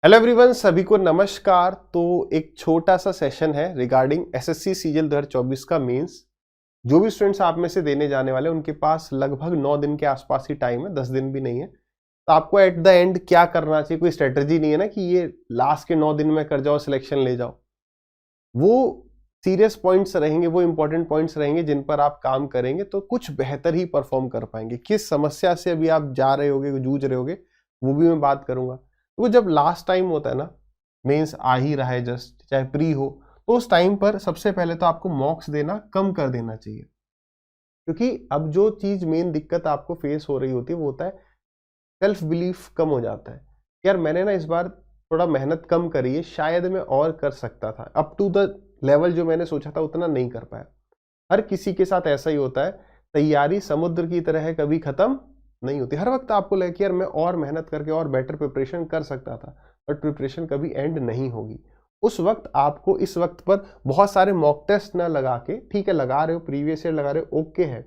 Hello everyone, सभी को नमस्कार। तो एक छोटा सा सेशन है रिगार्डिंग एसएससी सीजीएल 2024 का मेंस। जो भी स्टूडेंट्स आप में से देने जाने वाले हैं उनके पास लगभग 9 दिन के आसपास ही टाइम है, 10 दिन भी नहीं है। तो आपको एट द एंड क्या करना चाहिए, कोई स्ट्रेटजी नहीं है ना कि ये लास्ट के 9 दिन में कर जाओ, सिलेक्शन ले जाओ। वो सीरियस पॉइंट्स रहेंगे, वो इंपॉर्टेंट पॉइंट्स रहेंगे जिन पर आप काम करेंगे तो कुछ बेहतर ही परफॉर्म कर पाएंगे। किस समस्या से अभी आप जा रहे होगे, जूझ रहे होगे, वो भी मैं बात करूंगा। तो जब लास्ट टाइम होता है ना, मेंस आ ही रहा है जस्ट, चाहे प्री हो, तो उस टाइम पर सबसे पहले तो आपको मॉक्स देना कम कर देना चाहिए। क्योंकि अब जो चीज मेन दिक्कत आपको फेस हो रही होती है वो होता है सेल्फ बिलीफ कम हो जाता है। यार मैंने ना इस बार थोड़ा मेहनत कम करी है, शायद मैं और कर सकता था, अप टू द लेवल जो मैंने सोचा था उतना नहीं कर पाया। हर किसी के साथ ऐसा ही होता है। तैयारी समुद्र की तरह है, कभी खत्म नहीं होती। हर वक्त आपको लगे कि यार मैं और मेहनत करके और बेटर प्रिपरेशन कर सकता था, बट प्रिपरेशन कभी एंड नहीं होगी। उस वक्त आपको इस वक्त पर बहुत सारे मॉक टेस्ट ना लगा के, ठीक है लगा रहे हो, प्रीवियस ईयर लगा रहे हो, ओके है,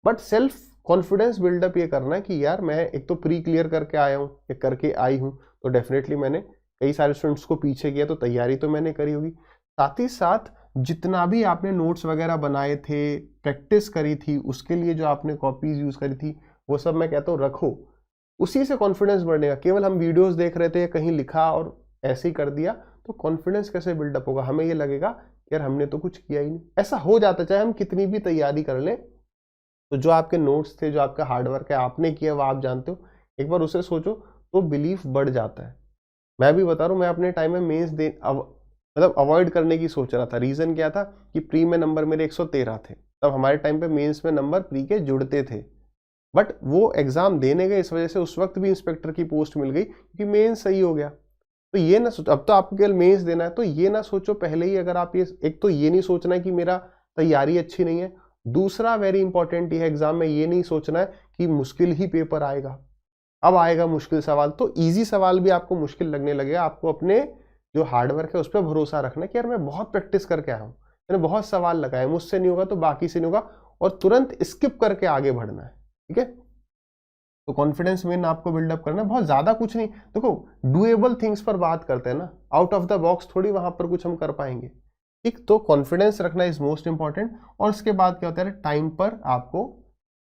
बट सेल्फ कॉन्फिडेंस बिल्डअप ये करना है कि यार मैं एक तो प्री क्लियर करके आया हूँ या करके आई हूँ, तो डेफिनेटली मैंने कई सारे स्टूडेंट्स को पीछे किया, तो तैयारी तो मैंने करी होगी। साथ ही साथ जितना भी आपने नोट्स वगैरह बनाए थे, प्रैक्टिस करी थी, उसके लिए जो आपने कॉपीज यूज करी थी, वो सब मैं कहता हूँ रखो। उसी से कॉन्फिडेंस बढ़ेगा। केवल हम वीडियोस देख रहे थे या कहीं लिखा और ऐसे ही कर दिया तो कॉन्फिडेंस कैसे बिल्डअप होगा? हमें ये लगेगा यार हमने तो कुछ किया ही नहीं। ऐसा हो जाता है चाहे हम कितनी भी तैयारी कर लें। तो जो आपके नोट्स थे, जो आपका हार्डवर्क है आपने किया, वो आप जानते हो, एक बार उसे सोचो तो बिलीफ बढ़ जाता है। मैं भी बता रहा हूँ, मैं अपने टाइम में मेंस दे मतलब अवॉइड करने की सोच रहा था। रीजन क्या था कि प्री में नंबर मेरे 113 थे, तब हमारे टाइम पे मेंस में नंबर प्री के जुड़ते थे। बट वो एग्जाम देने गए, इस वजह से उस वक्त भी इंस्पेक्टर की पोस्ट मिल गई क्योंकि मेंस सही हो गया। तो ये ना सोचो, अब तो आपको केवल मेंस देना है, तो ये ना सोचो पहले ही, अगर आप ये, एक तो ये नहीं सोचना है कि मेरा तैयारी अच्छी नहीं है। दूसरा वेरी इंपॉर्टेंट ये है, एग्जाम में ये नहीं सोचना है कि मुश्किल ही पेपर आएगा। अब आएगा मुश्किल सवाल तो इजी सवाल भी आपको मुश्किल लगने लगेगा। आपको अपने जो हार्डवर्क है उस पर भरोसा रखना कि यार मैं बहुत प्रैक्टिस करके आया हूँ, मैंने बहुत सवाल लगाए, मुझसे नहीं होगा तो बाकी से नहीं होगा, और तुरंत स्किप करके आगे बढ़ना है। ठीक है, तो कॉन्फिडेंस मेन आपको बिल्डअप करना है, बहुत ज्यादा कुछ नहीं। देखो, डुएबल थिंग्स पर बात करते हैं ना, आउट ऑफ द बॉक्स थोड़ी वहां पर कुछ हम कर पाएंगे। ठीक, तो कॉन्फिडेंस रखना इज मोस्ट इंपॉर्टेंट। और उसके बाद क्या होता है, टाइम पर आपको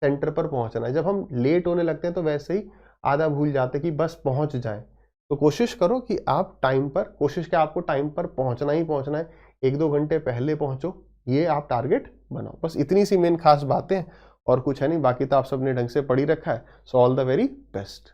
सेंटर पर पहुंचना है। जब हम लेट होने लगते हैं तो वैसे ही आधा भूल जाते हैं कि बस पहुंच जाए। तो कोशिश करो कि आप टाइम पर, कोशिश क्या आपको टाइम पर पहुंचना ही पहुंचना है। 1-2 घंटे पहले पहुंचो, ये आप टारगेट बनाओ। बस इतनी सी मेन खास बातें हैं, और कुछ है नहीं। बाकी तो आप सबने ढंग से पढ़ी रखा है। So all the very best.